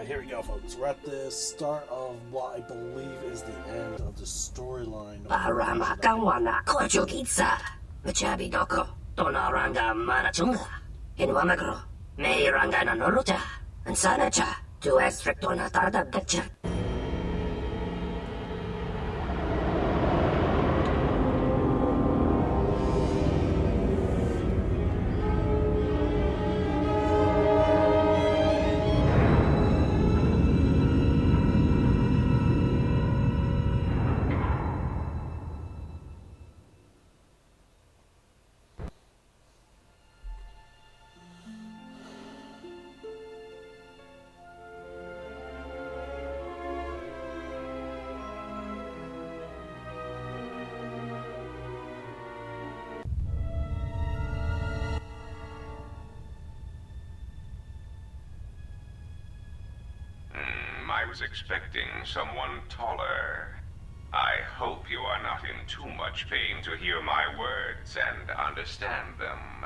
Alright, here we go, folks. We're at the start of what I believe is the end of the storyline. Paramakamwana Kochukitsa, Machabidoko, Donaranga Manachunga, Inwamagro, Mayrangana Noruta, and Sanacha, to Estrictona Tarda Betcha. I was expecting someone taller. I hope you are not in too much pain to hear my words and understand them.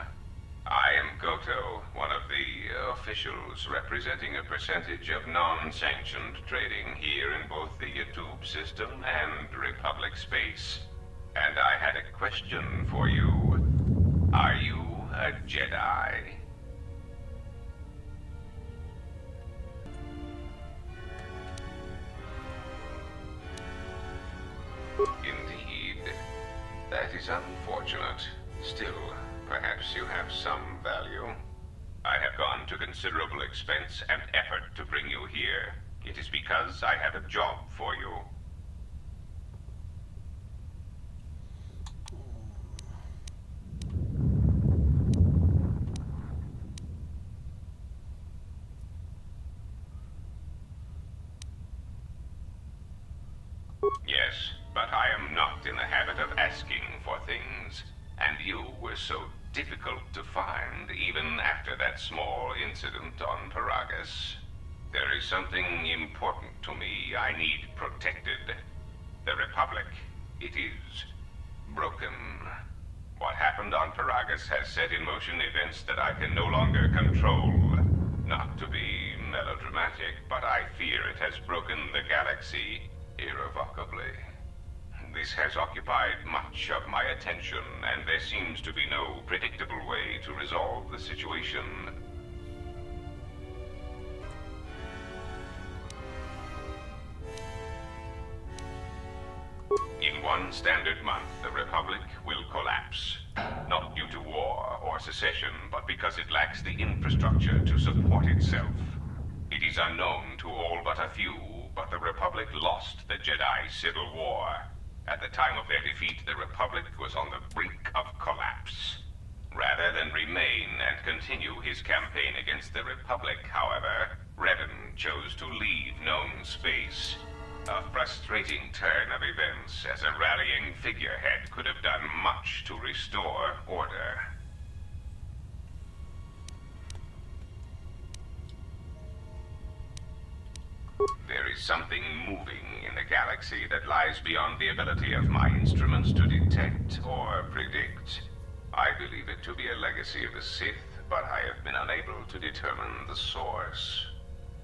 I am Goto, one of the officials representing a percentage of non-sanctioned trading here in both the YouTube system and Republic space. And I had a question for you. Are you a Jedi? Indeed. That is unfortunate. Still, perhaps you have some value. I have gone to considerable expense and effort to bring you here. It is because I have a job for you. Yes, but I am not in the habit of asking for things, and you were so difficult to find even after that small incident on Paragus. There is something important to me I need protected. The Republic, it is broken. What happened on Paragus has set in motion events that I can no longer control. Not to be melodramatic, but I fear it has broken the galaxy irrevocably. This has occupied much of my attention, and there seems to be no predictable way to resolve the situation. In one standard month, the Republic will collapse. Not due to war or secession, but because it lacks the infrastructure to support itself. It is unknown to all but a few, but the Republic lost the Jedi Civil War. At the time of their defeat, the Republic was on the brink of collapse. Rather than remain and continue his campaign against the Republic, however, Revan chose to leave known space. A frustrating turn of events, as a rallying figurehead could have done much to restore order. There is something moving in the galaxy that lies beyond the ability of my instruments to detect or predict. I believe it to be a legacy of the Sith, but I have been unable to determine the source.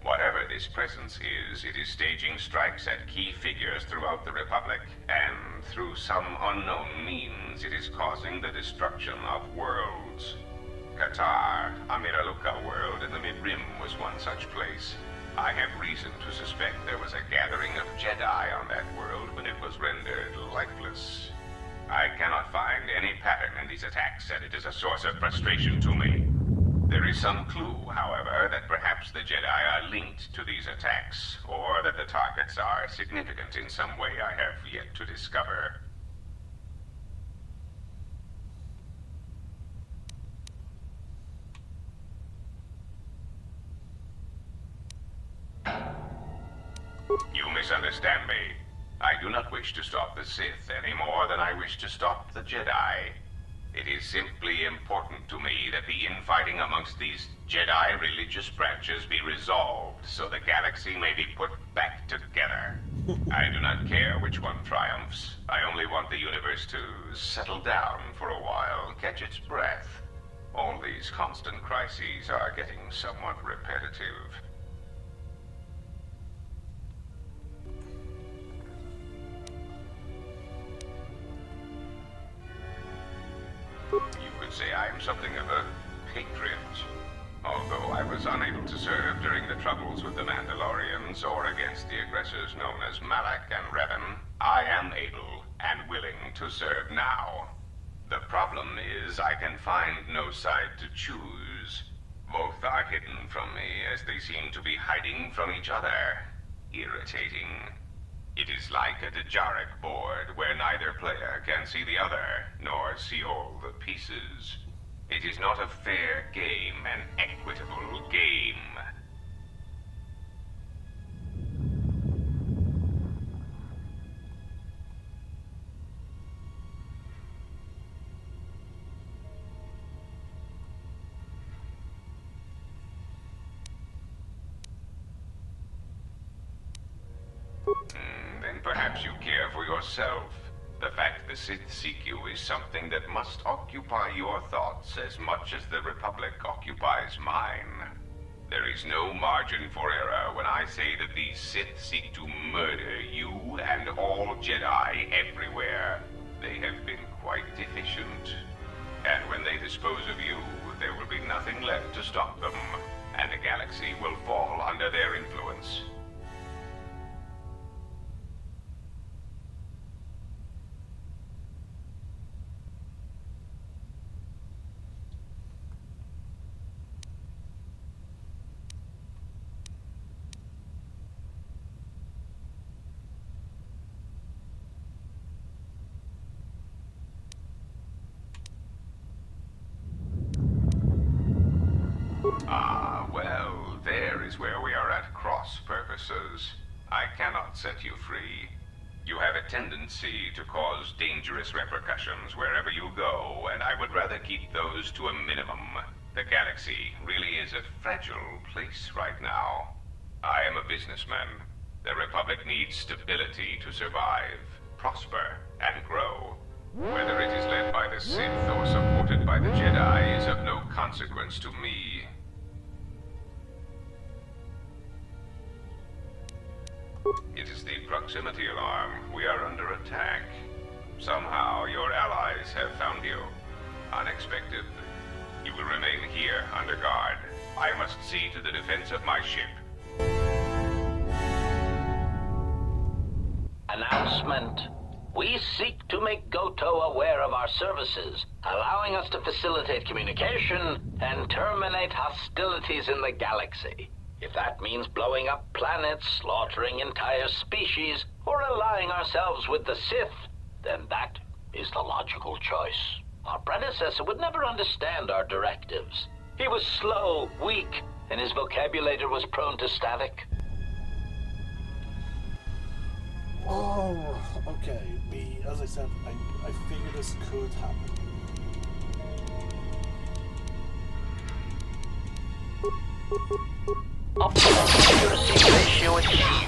Whatever this presence is, it is staging strikes at key figures throughout the Republic, and through some unknown means, it is causing the destruction of worlds. KOTOR, a Miraluka world in the Mid-Rim, was one such place. I have reason to suspect there was a gathering of Jedi on that world when it was rendered lifeless. I cannot find any pattern in these attacks, and it is a source of frustration to me. There is some clue, however, that perhaps the Jedi are linked to these attacks, or that the targets are significant in some way I have yet to discover. You misunderstand me. I do not wish to stop the Sith any more than I wish to stop the Jedi. It is simply important to me that the infighting amongst these Jedi religious branches be resolved so the galaxy may be put back together. I do not care which one triumphs. I only want the universe to settle down for a while, catch its breath. All these constant crises are getting somewhat repetitive. could say I am something of a patriot. Although I was unable to serve during the troubles with the Mandalorians or against the aggressors known as Malak and Revan, I am able and willing to serve now. The problem is I can find no side to choose. Both are hidden from me as they seem to be hiding from each other. Irritating. It is like a Dejaric board where neither player can see the other, nor see all the pieces. It is not a fair game, an equitable game. Then perhaps you care for yourself. The fact the Sith seek you is something that must occupy your thoughts as much as the Republic occupies mine. There is no margin for error when I say that these Sith seek to murder you and all Jedi everywhere. They have been quite efficient. And when they dispose of you, there will be nothing left to stop them, and the galaxy will fall under their influence. Ah, well, there is where we are at cross purposes. I cannot set you free. You have a tendency to cause dangerous repercussions wherever you go, and I would rather keep those to a minimum. The galaxy really is a fragile place right now. I am a businessman. The Republic needs stability to survive, prosper, and grow. Whether it is led by the Sith or supported by the Jedi is of no consequence to me. It is the proximity alarm. We are under attack. Somehow your allies have found you. Unexpected. You will remain here under guard. I must see to the defense of my ship. Announcement. We seek to make Goto aware of our services, allowing us to facilitate communication and terminate hostilities in the galaxy. If that means blowing up planets, slaughtering entire species, or allying ourselves with the Sith, then that is the logical choice. Our predecessor would never understand our directives. He was slow, weak, and his vocabulary was prone to static. Oh, okay. As I said, I figured this could happen. Optimal accuracy ratio achieved.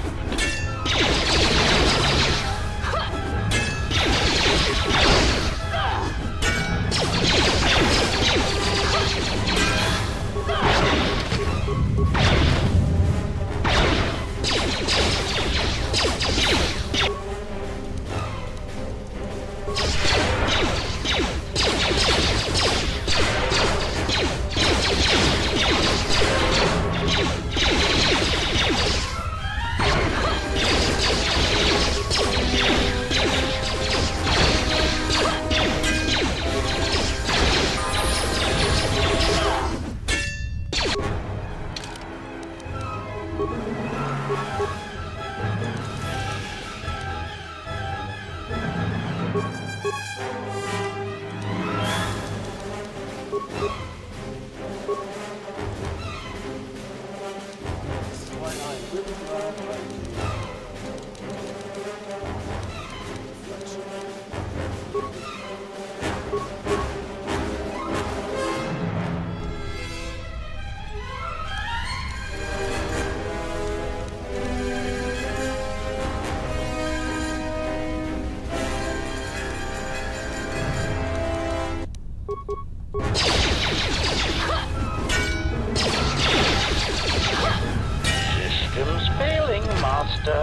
Systems failing, Master.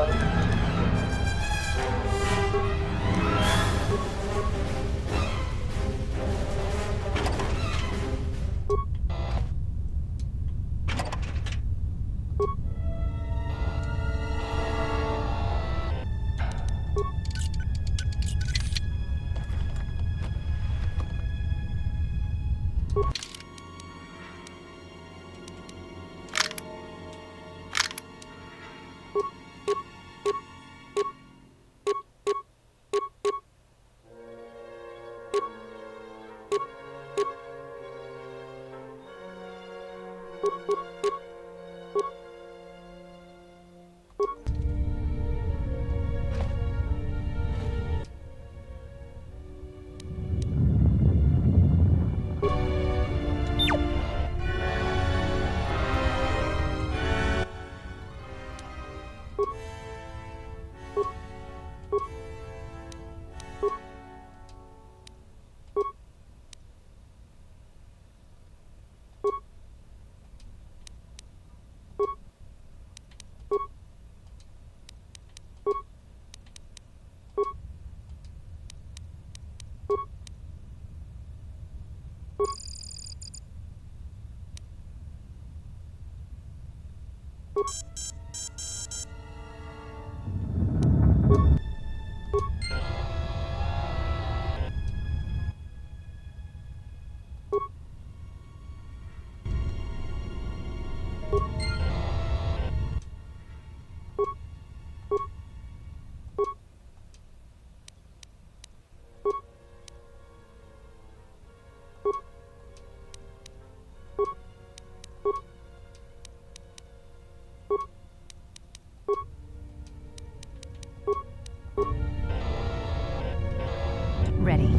Ready.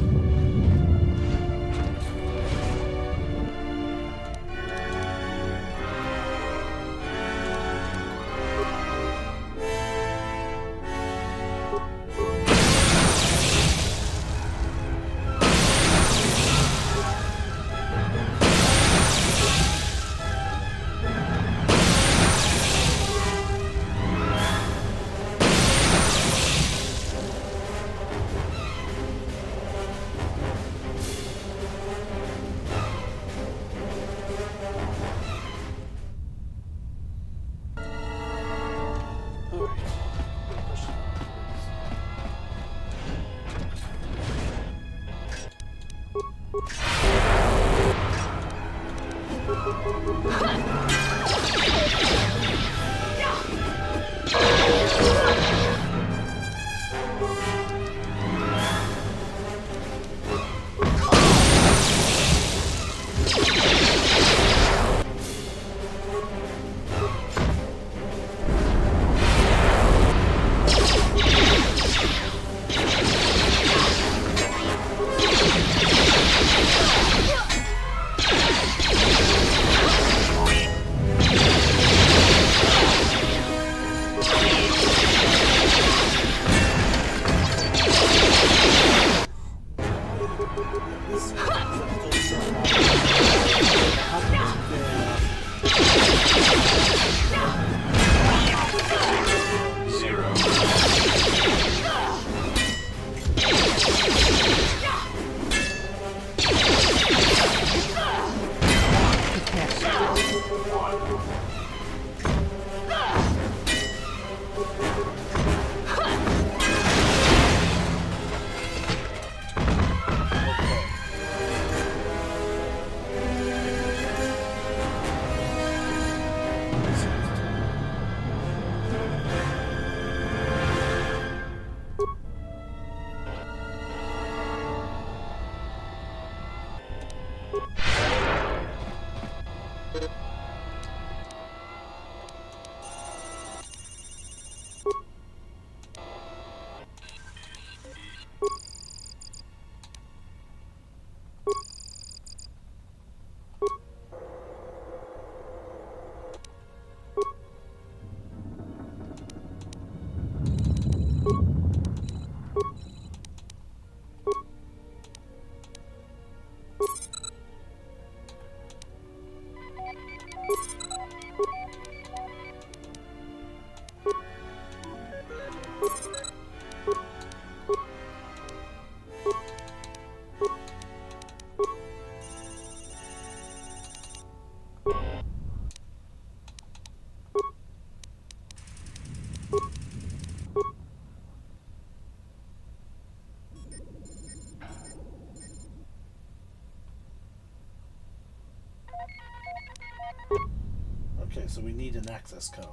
Okay, so we need an access code.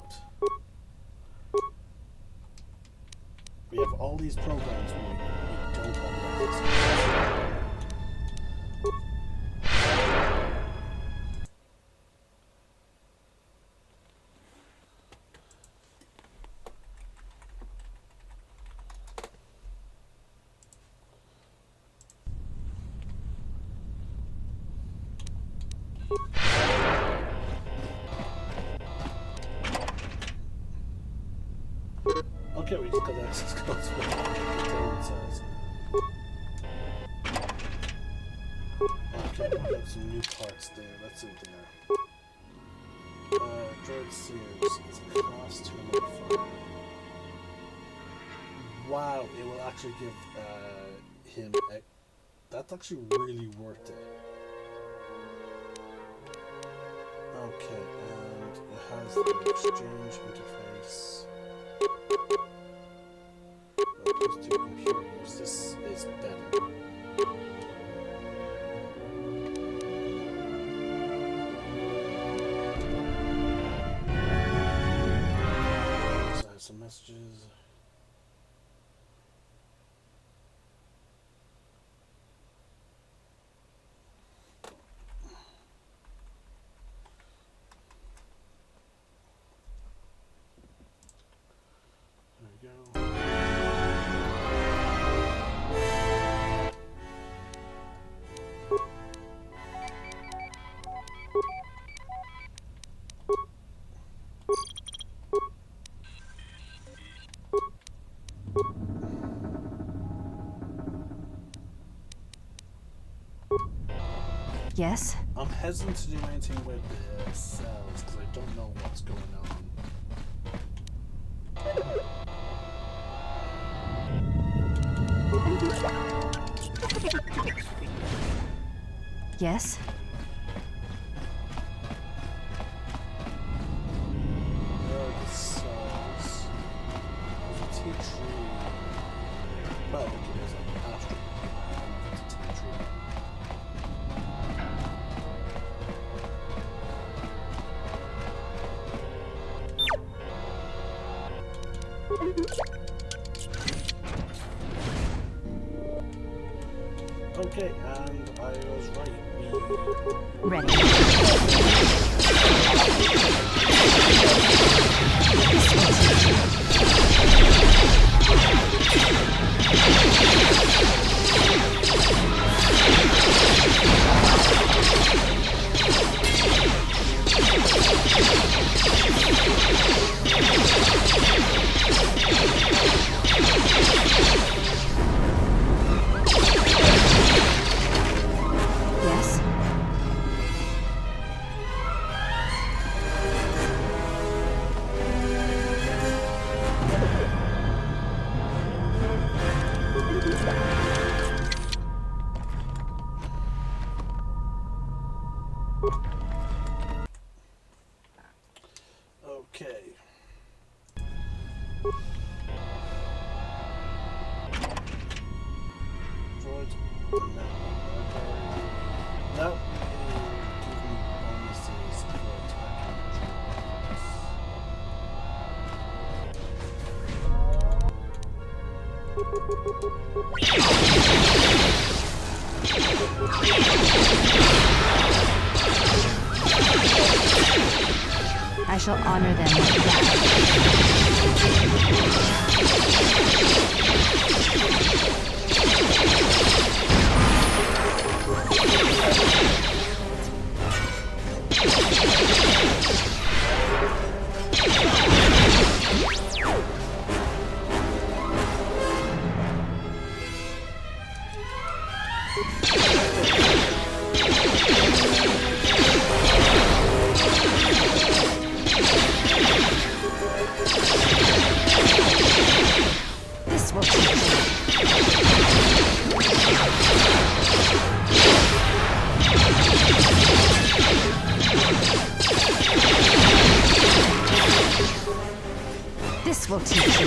We have all these programs where we don't have an access code. Okay, we just got access codes for containment cells. Okay, we got some new parts there. Let's see what they are. Droid Sears. It's a class 295. Wow, it will actually give him a... That's actually really worth it. Okay, and... has the exchange interface. Plus 2 computers. This is better. So I have some messages. There we go. Yes? I'm hesitant to do anything with the cells because I don't know what's going on. Yes? There are the cells. There's a tea tree. Well, okay, there's an astral. I don't know if it's a tea tree. Okay, and I was right. Ready. Yes? Okay. Droids. No. That will give me bonuses for attacking droids. I shall honor them with that. This will teach you. This will teach you.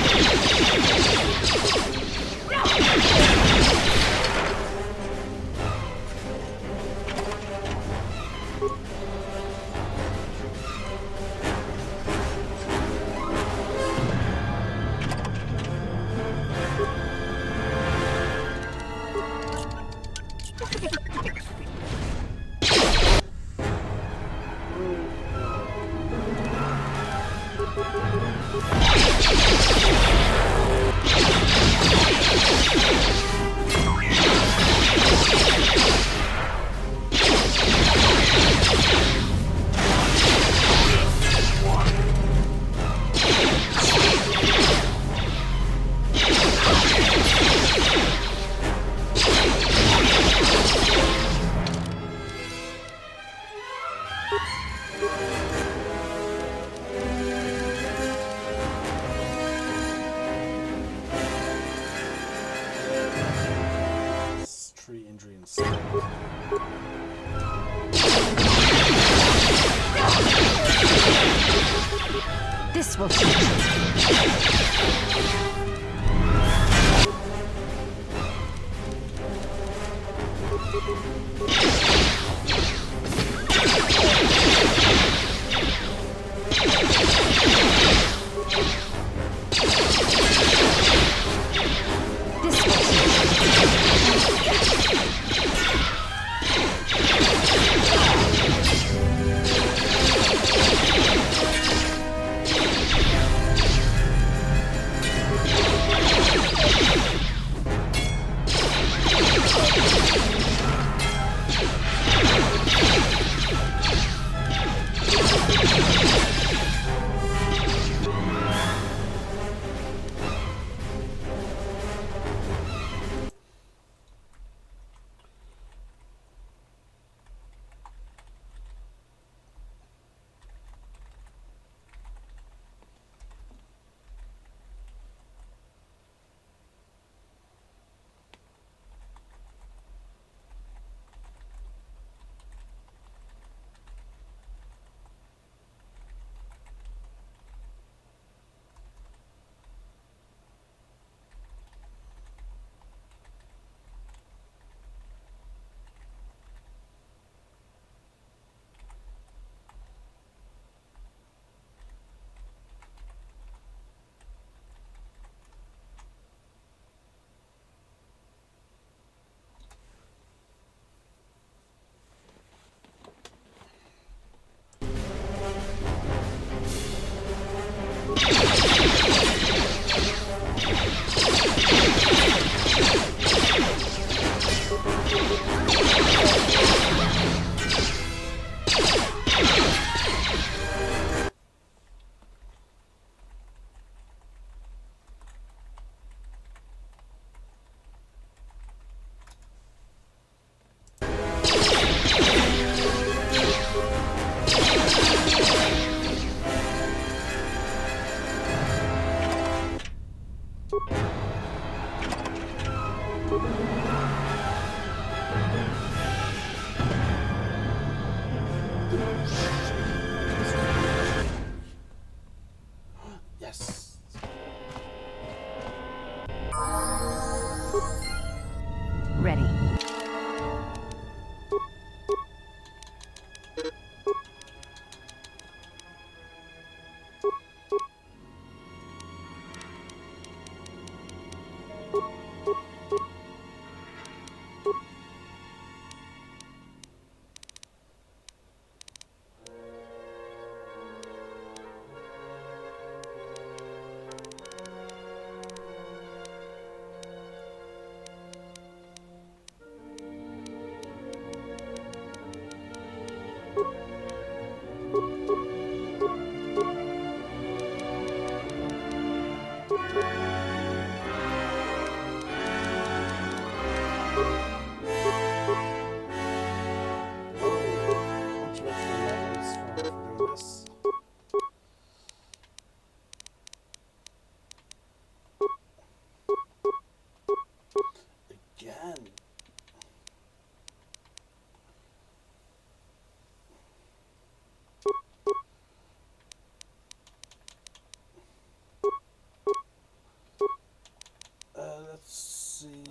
Tree injury and stuff. This will teach you. Yes. Ready. Bunch of extra levels for doing this. Again. Let's see.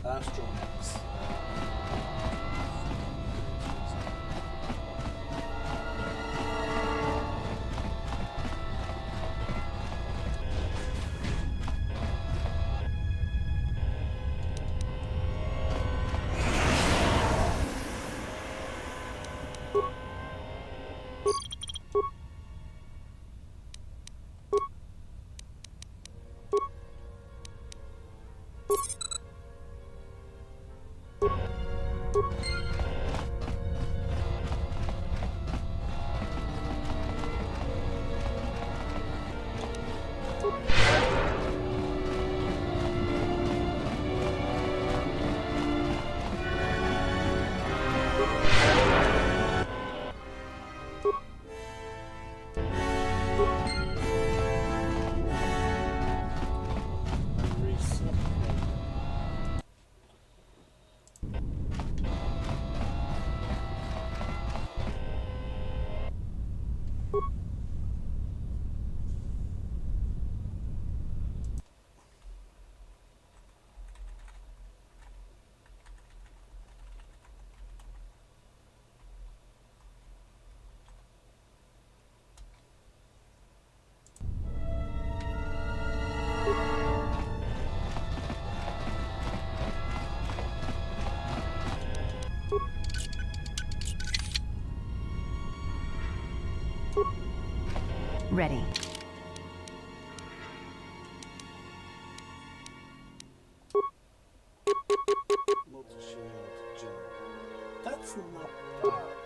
astronauts. Ready. Multi-shield gem. That's not bad.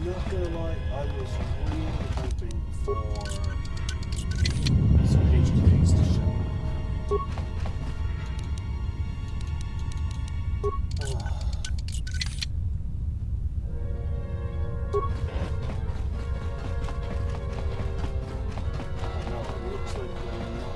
not gonna lie, I was really hoping for some HQs to show. No, it looks like we're not.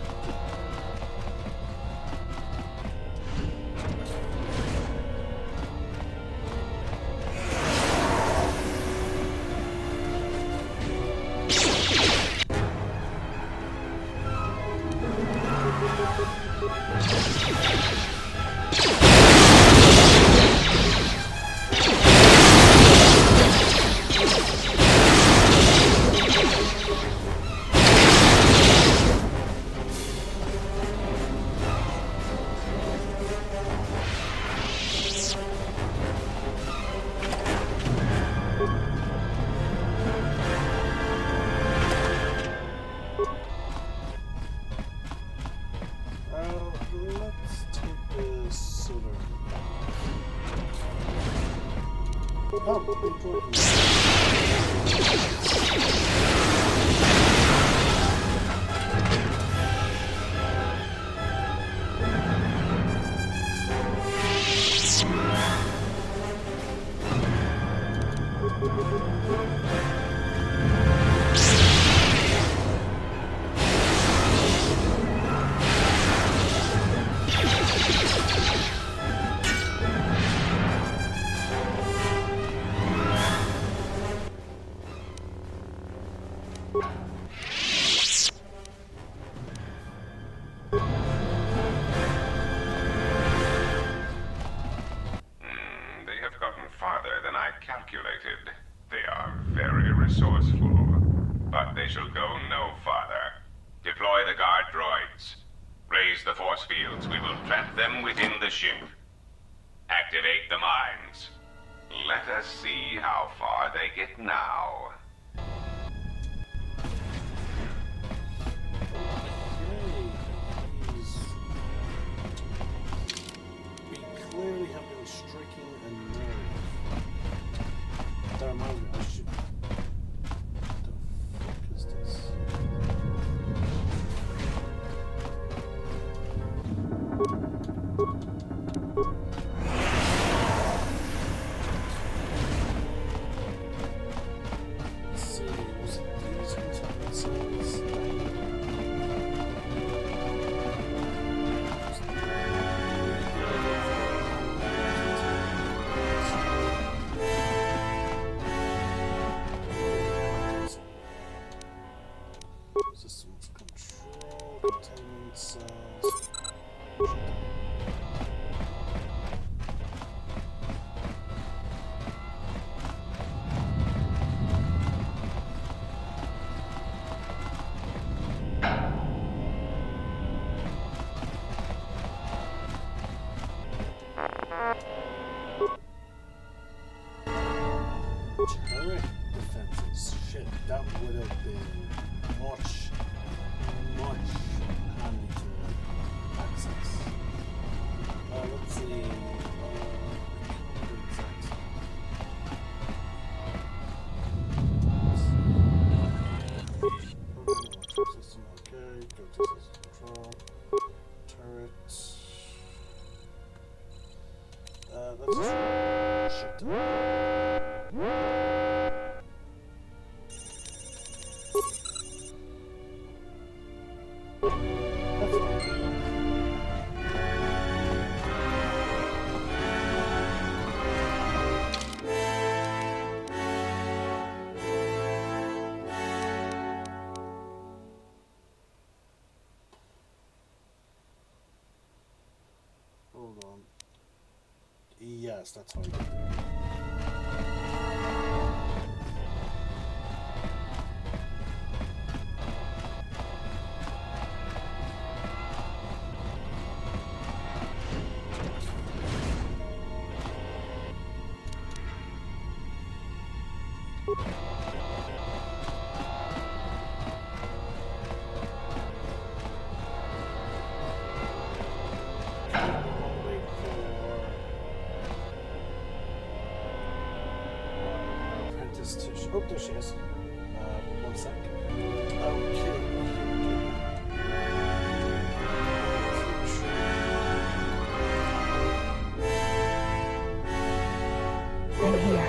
Let's take the silver. Oh, important. They have gotten farther than I calculated. They are very resourceful, but they shall go no farther. Deploy the guard droids. Raise the force fields. We will trap them within the ship. Activate the mines. Let us see how far they get now. We clearly have been striking a nerve. That reminds me, I should. What the fuck is this? Let's see, was it these contaminants? Systems control, containment cells. Turret defenses. Shit, that would have been much handy to access. Let's see. Exact. System okay. Go to system control. Turrets. Let's try shaddaa. Hold on. Yes, that's how I get there. Apprentice to Oh, there she is. 1 sec. Okay. I'm here.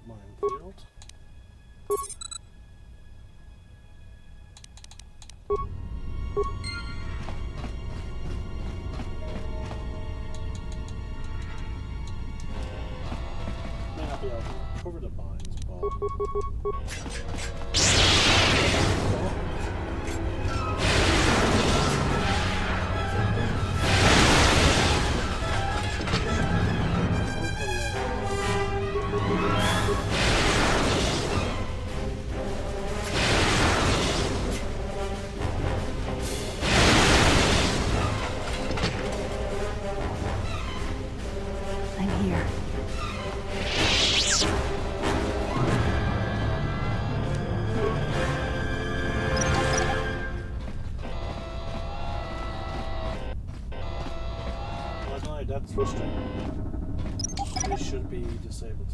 Minefield. May not be able to recover the mines, but I'm here. that's frustrating. They should be disabled.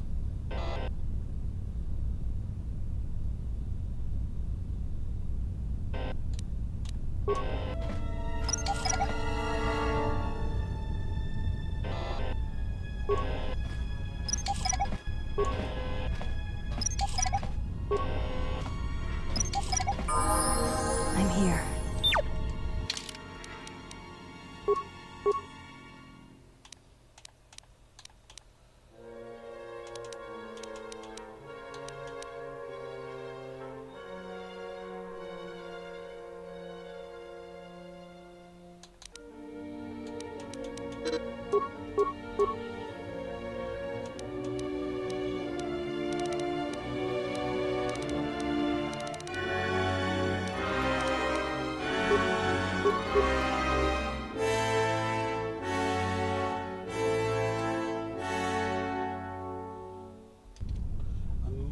I'm here.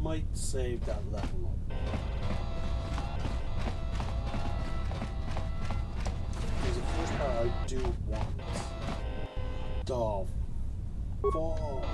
Might save that level up. Because the first part I do want. The fall.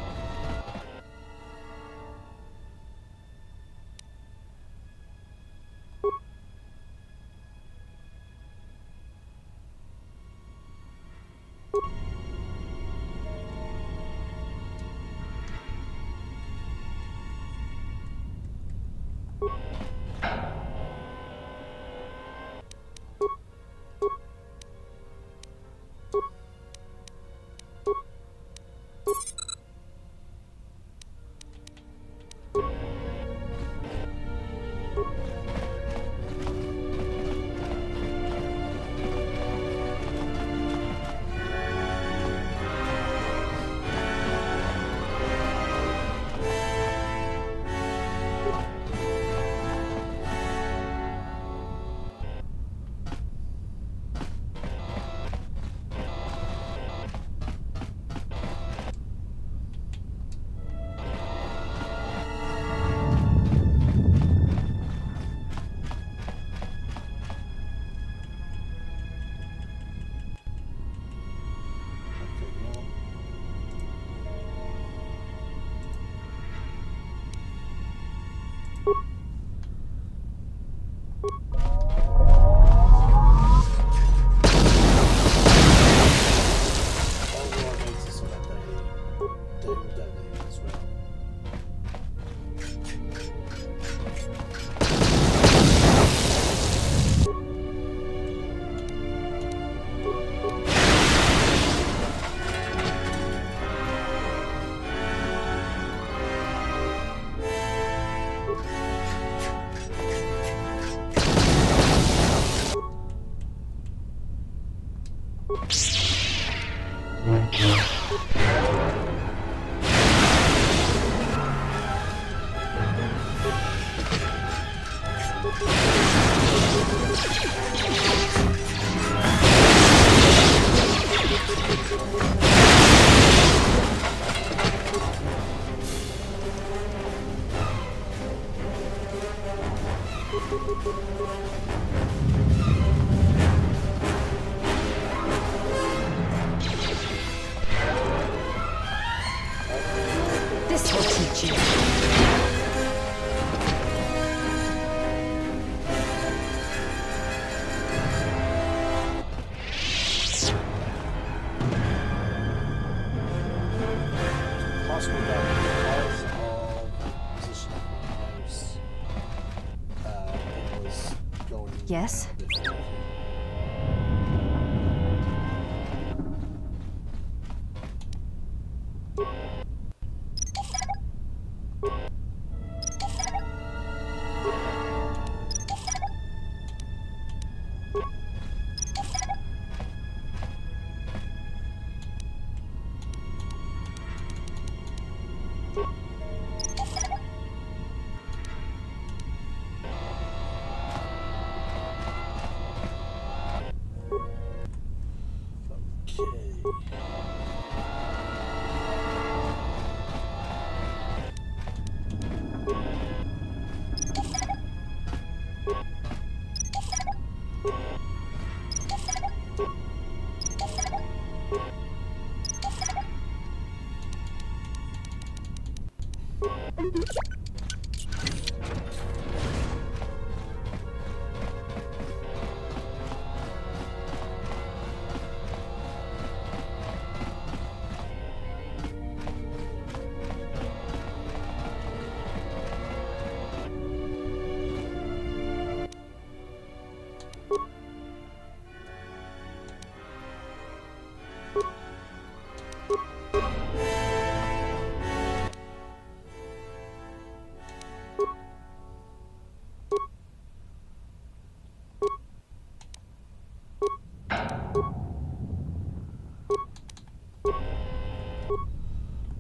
This will teach you. Possible that because of position of mouse, it was going Yes? a bit funky. Okay.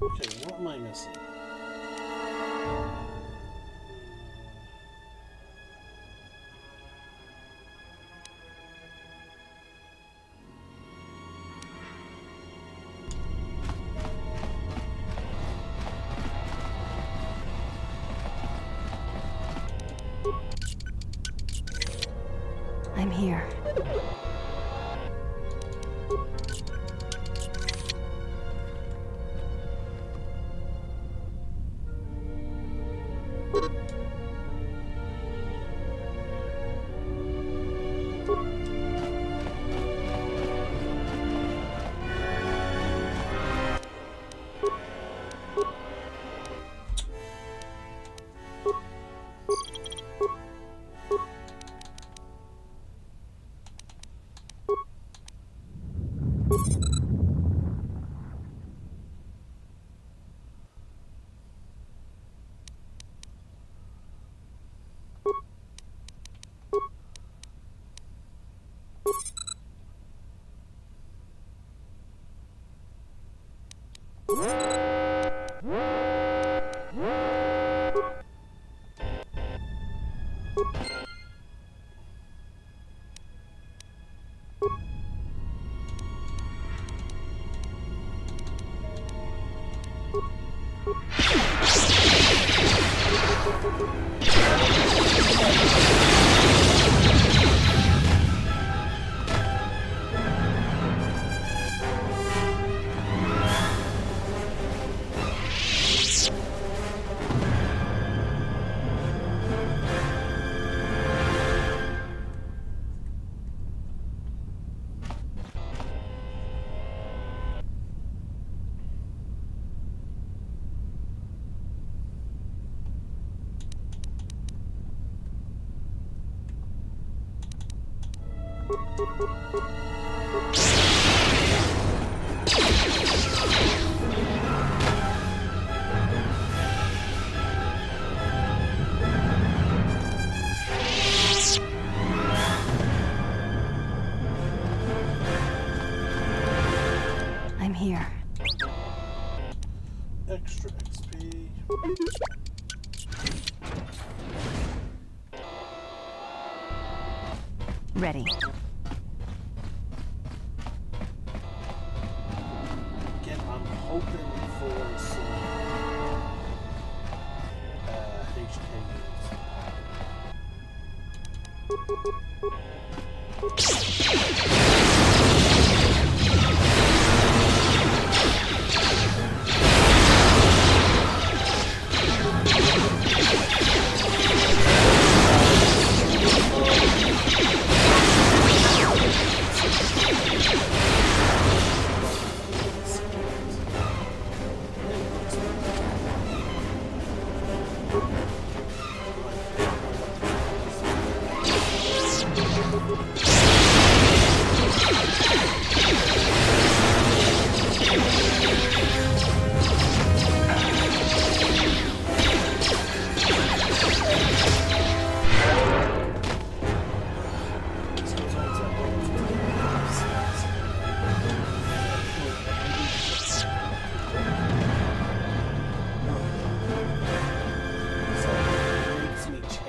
Okay, what am I missing? I'm here. Here. Extra XP. Ready. Again, I'm hoping for some HK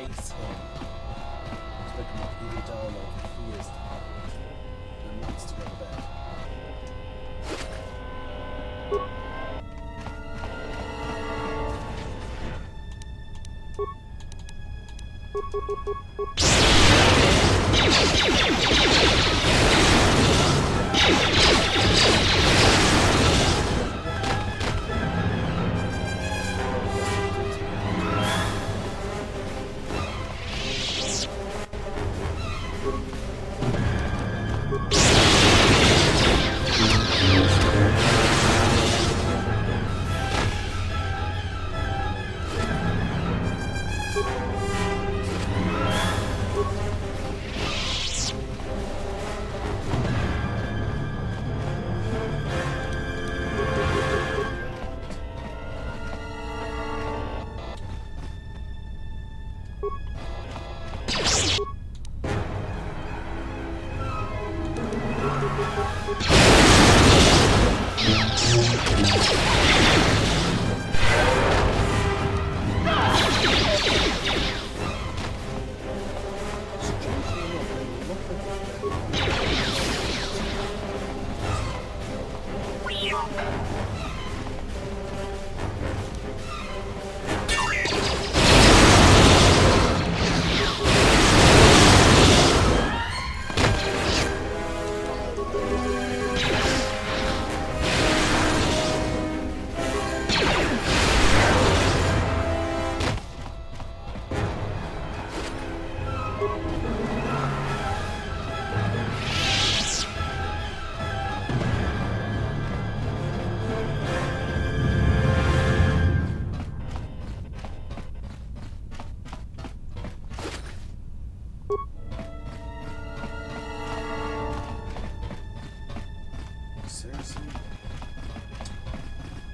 Seriously?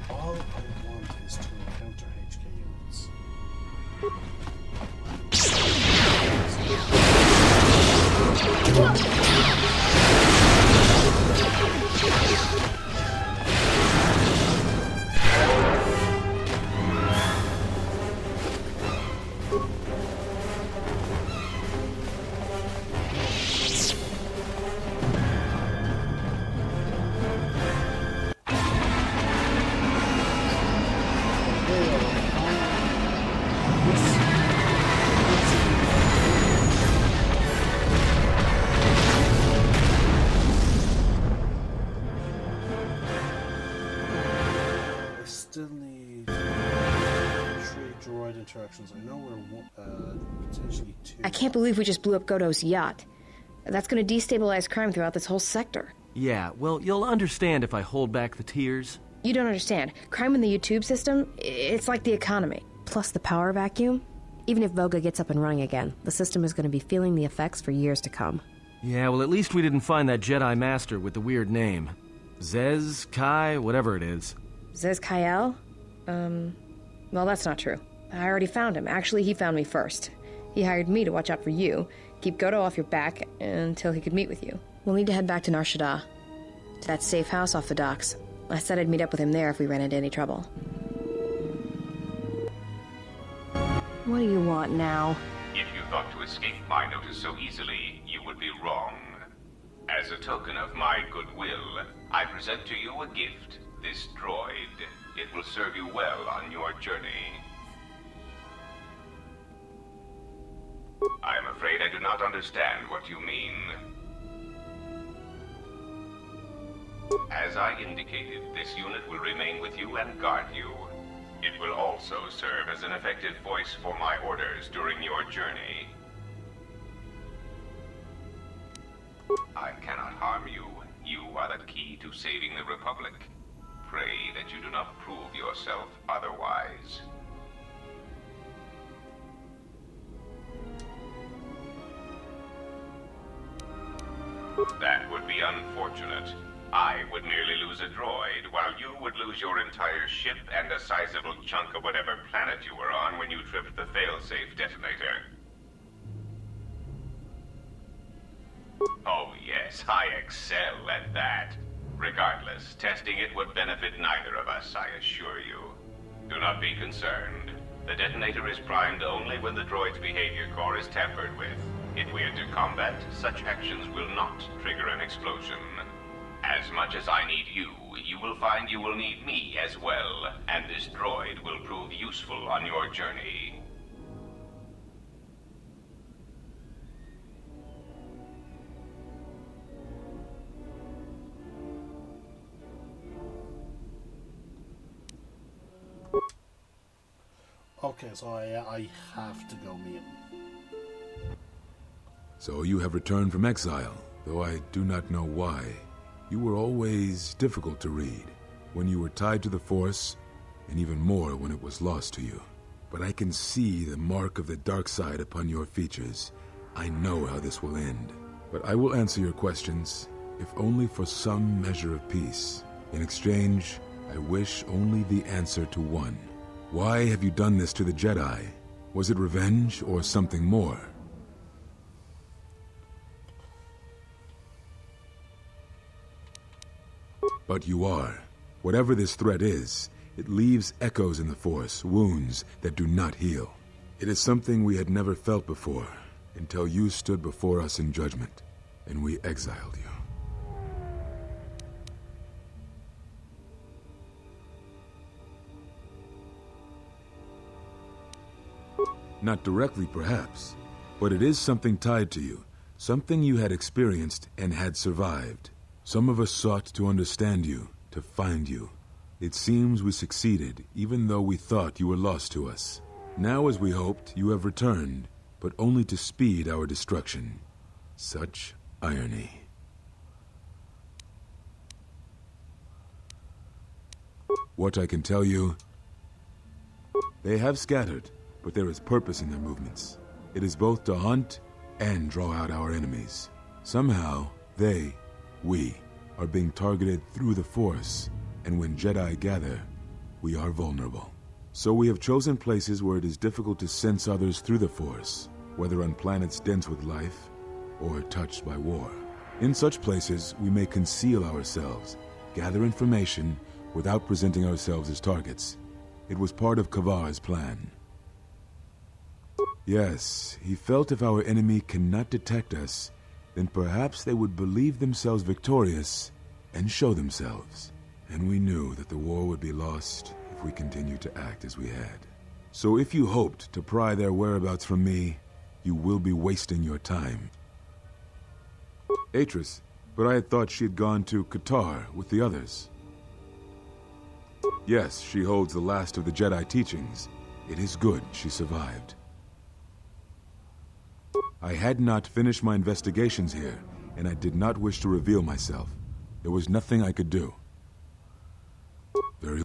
All I want is to encounter HK units. Still need 3 droid interactions. I know we're potentially 2. I can't believe we just blew up Goto's yacht. That's gonna destabilize crime throughout this whole sector. Yeah, well, you'll understand if I hold back the tears. You don't understand. Crime in the YouTube system, it's like the economy. Plus the power vacuum. Even if Voga gets up and running again, the system is gonna be feeling the effects for years to come. Yeah, well, at least we didn't find that Jedi Master with the weird name. Zez, Kai, whatever it is. Zez Kyle? Well, that's not true. I already found him. Actually, he found me first. He hired me to watch out for you, keep Goto off your back until he could meet with you. We'll need to head back to Nar Shaddaa, to that safe house off the docks. I said I'd meet up with him there if we ran into any trouble. What do you want now? If you thought to escape my notice so easily, you would be wrong. As a token of my goodwill, I present to you a gift, this droid. It will serve you well on your journey. I am afraid I do not understand what you mean. As I indicated, this unit will remain with you and guard you. It will also serve as an effective voice for my orders during your journey. I cannot harm you. You are the key to saving the Republic. Pray that you do not prove yourself otherwise. That would be unfortunate. I would merely lose a droid, while you would lose your entire ship and a sizable chunk of whatever planet you were on when you tripped the failsafe detonator. Oh yes, I excel at that. Regardless, testing it would benefit neither of us, I assure you. Do not be concerned. The detonator is primed only when the droid's behavior core is tampered with. If we enter combat, such actions will not trigger an explosion. As much as I need you, you will find you will need me as well, and this droid will prove useful on your journey. Okay, so I have to go meet him. So you have returned from exile, though I do not know why. You were always difficult to read, when you were tied to the Force, and even more when it was lost to you. But I can see the mark of the dark side upon your features. I know how this will end. But I will answer your questions, if only for some measure of peace. In exchange, I wish only the answer to one. Why have you done this to the Jedi? Was it revenge or something more? But you are. Whatever this threat is, it leaves echoes in the Force, wounds that do not heal. It is something we had never felt before, until you stood before us in judgment, and we exiled you. Not directly, perhaps, but it is something tied to you, something you had experienced and had survived. Some of us sought to understand you, to find you. It seems we succeeded, even though we thought you were lost to us. Now, as we hoped, you have returned, but only to speed our destruction. Such irony. What I can tell you, they have scattered, but there is purpose in their movements. It is both to hunt and draw out our enemies. Somehow, we are being targeted through the Force, and when Jedi gather, we are vulnerable. So we have chosen places where it is difficult to sense others through the Force, whether on planets dense with life or touched by war. In such places, we may conceal ourselves, gather information without presenting ourselves as targets. It was part of Kavar's plan. Yes, he felt if our enemy cannot detect us, then perhaps they would believe themselves victorious and show themselves. And we knew that the war would be lost if we continued to act as we had. So if you hoped to pry their whereabouts from me, you will be wasting your time. Atris, but I had thought she had gone to KOTOR with the others. Yes, she holds the last of the Jedi teachings. It is good she survived. I had not finished my investigations here, and I did not wish to reveal myself. There was nothing I could do. Very...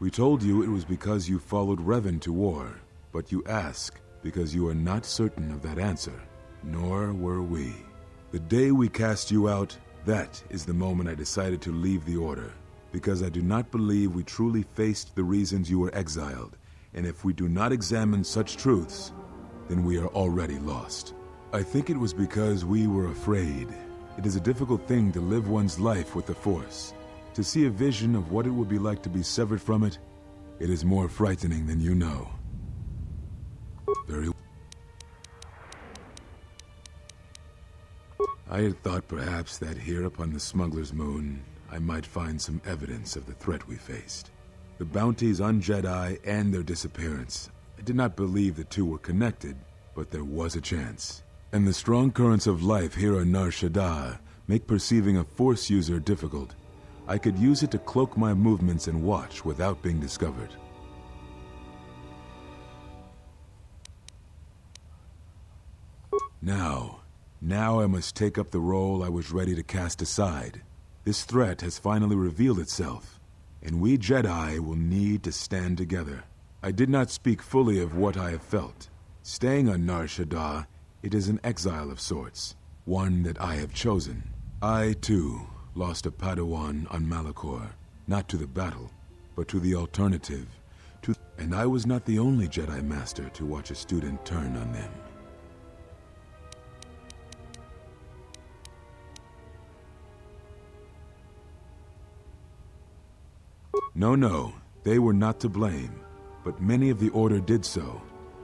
We told you it was because you followed Revan to war, but you ask because you are not certain of that answer, nor were we. The day we cast you out, that is the moment I decided to leave the Order. Because I do not believe we truly faced the reasons you were exiled, and if we do not examine such truths, then we are already lost. I think it was because we were afraid. It is a difficult thing to live one's life with the Force. To see a vision of what it would be like to be severed from it, it is more frightening than you know. Very. I had thought perhaps that here upon the Smuggler's Moon, I might find some evidence of the threat we faced. The bounties on Jedi and their disappearance. I did not believe the two were connected, but there was a chance. And the strong currents of life here on Nar Shaddaa make perceiving a Force user difficult. I could use it to cloak my movements and watch without being discovered. Now I must take up the role I was ready to cast aside. This threat has finally revealed itself, and we Jedi will need to stand together. I did not speak fully of what I have felt. Staying on Nar Shaddaa, it is an exile of sorts, one that I have chosen. I, too, lost a Padawan on Malachor, not to the battle, but to the alternative, and I was not the only Jedi Master to watch a student turn on them. No, they were not to blame, but many of the Order did so.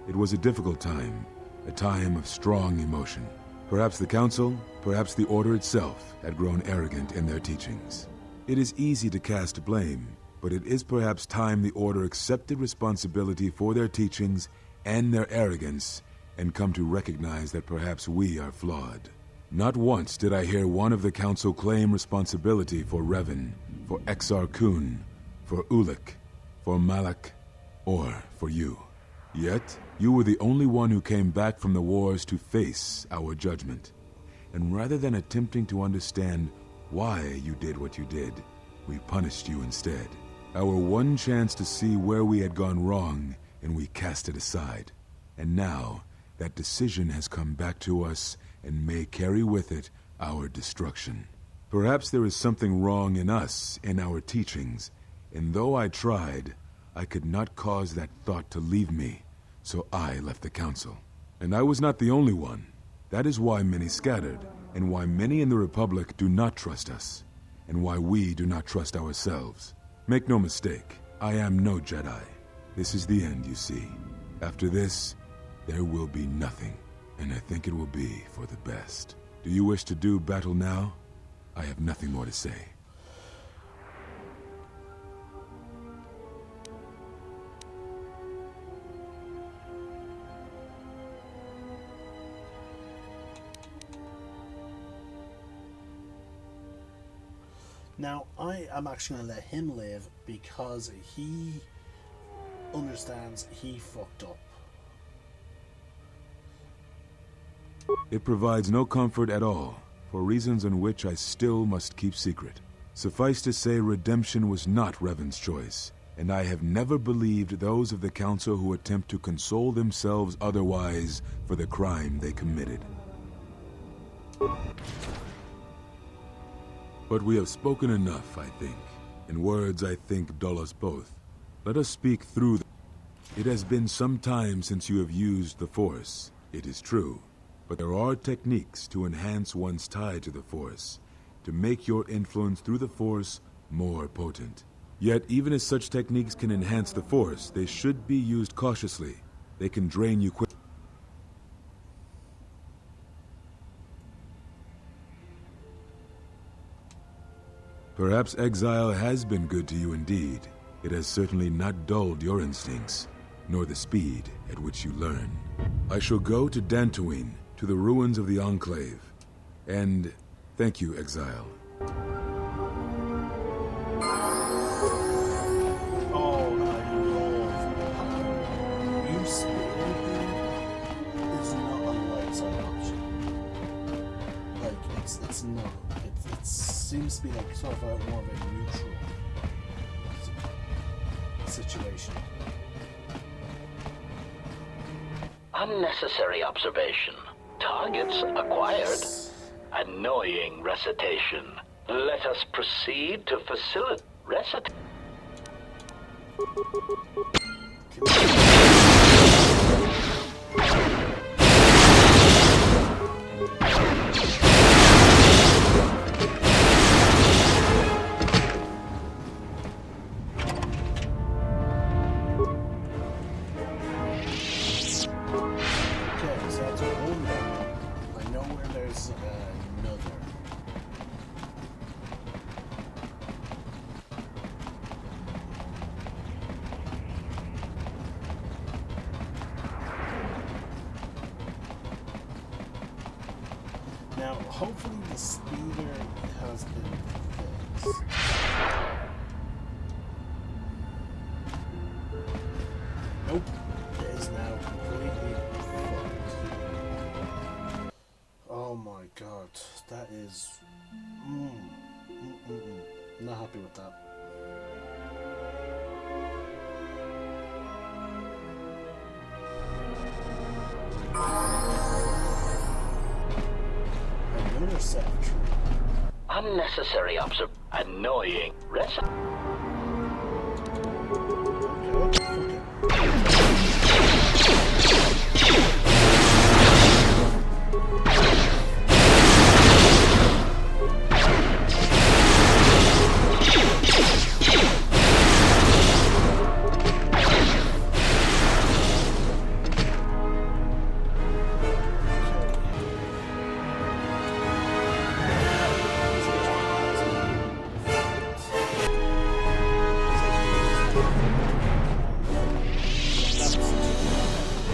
It was a difficult time, a time of strong emotion. Perhaps the Council, perhaps the Order itself, had grown arrogant in their teachings. It is easy to cast blame, but it is perhaps time the Order accepted responsibility for their teachings and their arrogance, and come to recognize that perhaps we are flawed. Not once did I hear one of the Council claim responsibility for Revan, for Exar Kun, for Ulic, for Malak, or for you. Yet, you were the only one who came back from the wars to face our judgment. And rather than attempting to understand why you did what you did, we punished you instead. Our one chance to see where we had gone wrong, and we cast it aside. And now, that decision has come back to us and may carry with it our destruction. Perhaps there is something wrong in us, in our teachings, and though I tried, I could not cause that thought to leave me, so I left the Council. And I was not the only one. That is why many scattered, and why many in the Republic do not trust us, and why we do not trust ourselves. Make no mistake, I am no Jedi. This is the end, you see. After this, there will be nothing, and I think it will be for the best. Do you wish to do battle now? I have nothing more to say. Now, I am actually going to let him live because he understands he fucked up. It provides no comfort at all, for reasons in which I still must keep secret. Suffice to say, redemption was not Revan's choice, and I have never believed those of the Council who attempt to console themselves otherwise for the crime they committed. But we have spoken enough, I think, and words, I think, dull us both. Let us speak through them. It has been some time since you have used the Force, it is true, but there are techniques to enhance one's tie to the Force, to make your influence through the Force more potent. Yet, even as such techniques can enhance the Force, they should be used cautiously. They can drain you quickly. Perhaps exile has been good to you indeed. It has certainly not dulled your instincts, nor the speed at which you learn. I shall go to Dantooine, to the ruins of the Enclave. And thank you, Exile. Oh, I love how you sparing him is not a light side option. Like, it's not. It seems to be like sort of more of a neutral situation. Unnecessary observation. Targets acquired. Annoying recitation. Let us proceed to facilitate. Recit. Okay, so that's one now. I know where there's another. Now, hopefully the speeder has been fixed. Nope. It is now completely fucked. Oh my god. That is... Not happy with that. Another set of tree. Unnecessary annoying. Recit.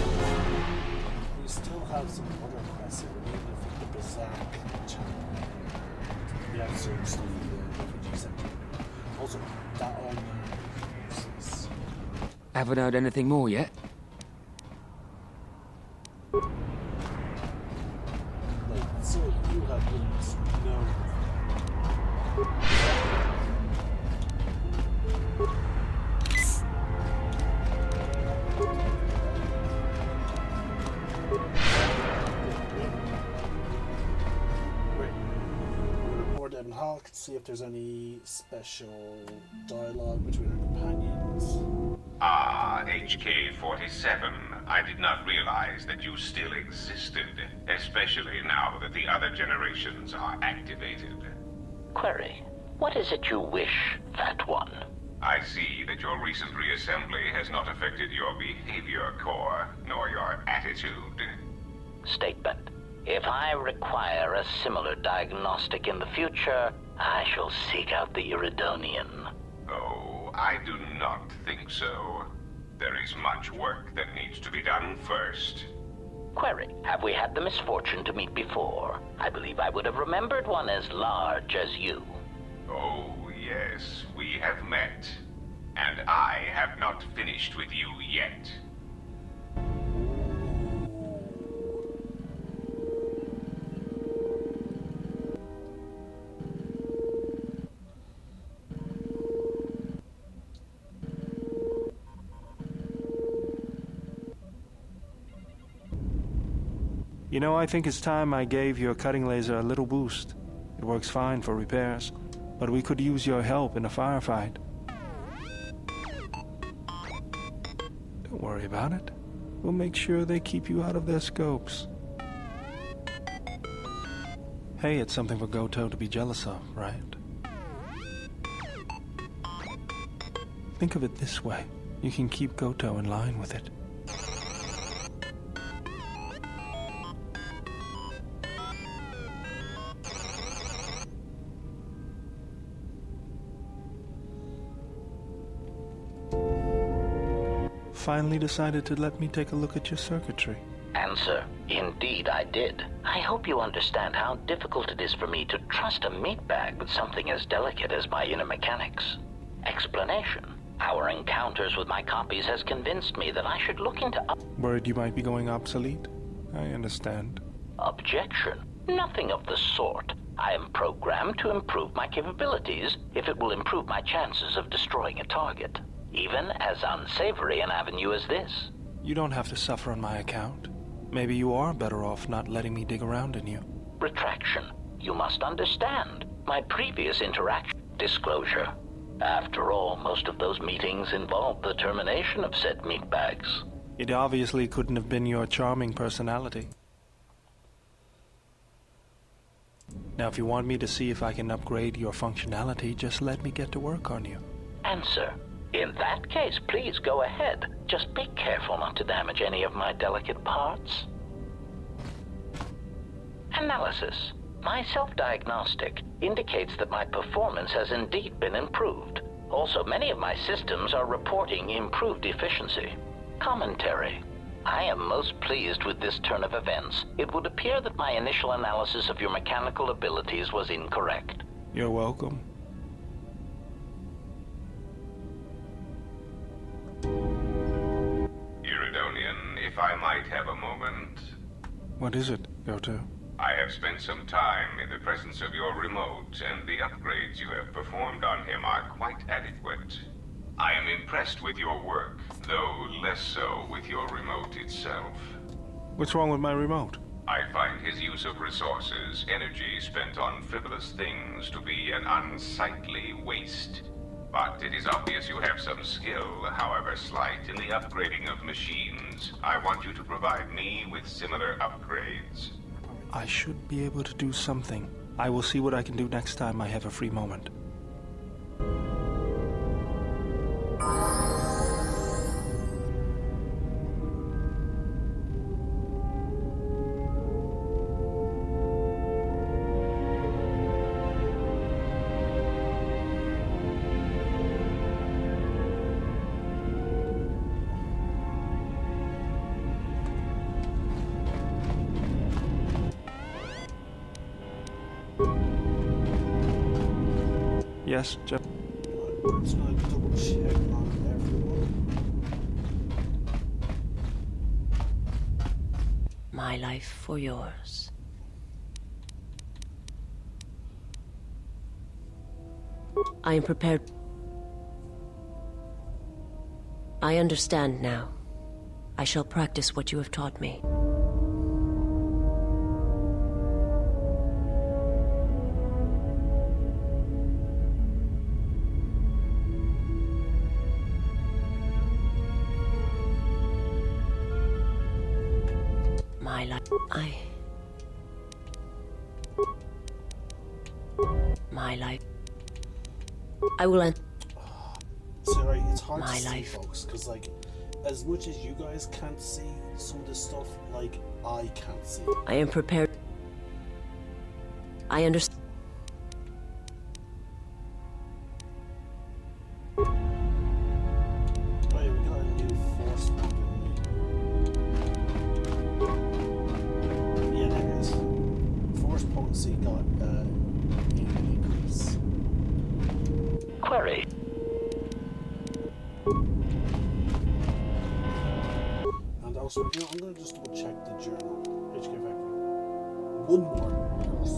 Okay, we still have some other quests. We need to defeat the Bazak channel. Yeah, seriously, the refugee center. Also, that all useless. Haven't heard anything more yet? Like, so you have witnessed no. Wait. We'll report Ebon Hawk to see if there's any special dialogue between our companions. Ah, HK-47. I did not realize that you still existed, especially now that the other generations are activated. Query. What is it you wish, Fat One? I see that your recent reassembly has not affected your behavior core, nor your attitude. Statement. If I require a similar diagnostic in the future, I shall seek out the Iridonian. Oh, I do not think so. There is much work that needs to be done first. Query. Have we had the misfortune to meet before? I believe I would have remembered one as large as you. Oh, yes, we have met. And I have not finished with you yet. You know, I think it's time I gave your cutting laser a little boost. It works fine for repairs, but we could use your help in a firefight. Don't worry about it. We'll make sure they keep you out of their scopes. Hey, it's something for Goto to be jealous of, right? Think of it this way. You can keep Goto in line with it. Finally decided to let me take a look at your circuitry. Answer. Indeed, I did. I hope you understand how difficult it is for me to trust a meatbag with something as delicate as my inner mechanics. Explanation. Our encounters with my copies has convinced me that I should look into... Worried you might be going obsolete? I understand. Objection. Nothing of the sort. I am programmed to improve my capabilities if it will improve my chances of destroying a target. Even as unsavory an avenue as this. You don't have to suffer on my account. Maybe you are better off not letting me dig around in you. Retraction. You must understand. My previous interaction... Disclosure. After all, most of those meetings involved the termination of said meatbags. It obviously couldn't have been your charming personality. Now, if you want me to see if I can upgrade your functionality, just let me get to work on you. Answer. In that case, please go ahead. Just be careful not to damage any of my delicate parts. Analysis. My self-diagnostic indicates that my performance has indeed been improved. Also, many of my systems are reporting improved efficiency. Commentary. I am most pleased with this turn of events. It would appear that my initial analysis of your mechanical abilities was incorrect. You're welcome. Iridonian, if I might have a moment. What is it, KOTOR? I have spent some time in the presence of your remote, and the upgrades you have performed on him are quite adequate. I am impressed with your work, though less so with your remote itself. What's wrong with my remote? I find his use of resources, energy spent on frivolous things, to be an unsightly waste. But it is obvious you have some skill, however slight, in the upgrading of machines. I want you to provide me with similar upgrades. I should be able to do something. I will see what I can do next time I have a free moment. Yes, Jeff. I'm just gonna double check on everyone. My life for yours. I am prepared. I understand now. I shall practice what you have taught me. My life. My life. I will end. Sorry, it's hard My to see, life. folks, because, like, as much as you guys can't see some of this stuff, like, I can't see. I am prepared. I understand. Right, we got a new force one, didn't we? Yeah, there it is. Force potency got an increase. Query. And also, you know, I'm gonna just double check the journal. HK Factory. One more. Yes.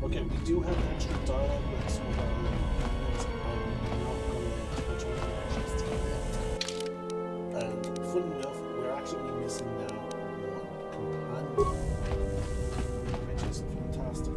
Okay, we do have extra dialogue with some of our opinions. I'm not going to touch on that just yet. And funny enough, we're actually missing now one companion, which is fantastic.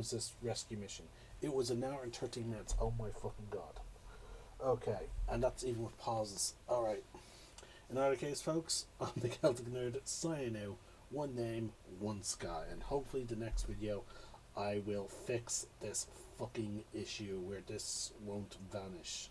This rescue mission. It was an hour and 13 minutes. Oh my fucking god. Okay, and that's even with pauses. Alright. In either case, folks, I'm the Celtic Nerd signing out. One name, one sky, and hopefully the next video I will fix this fucking issue where this won't vanish.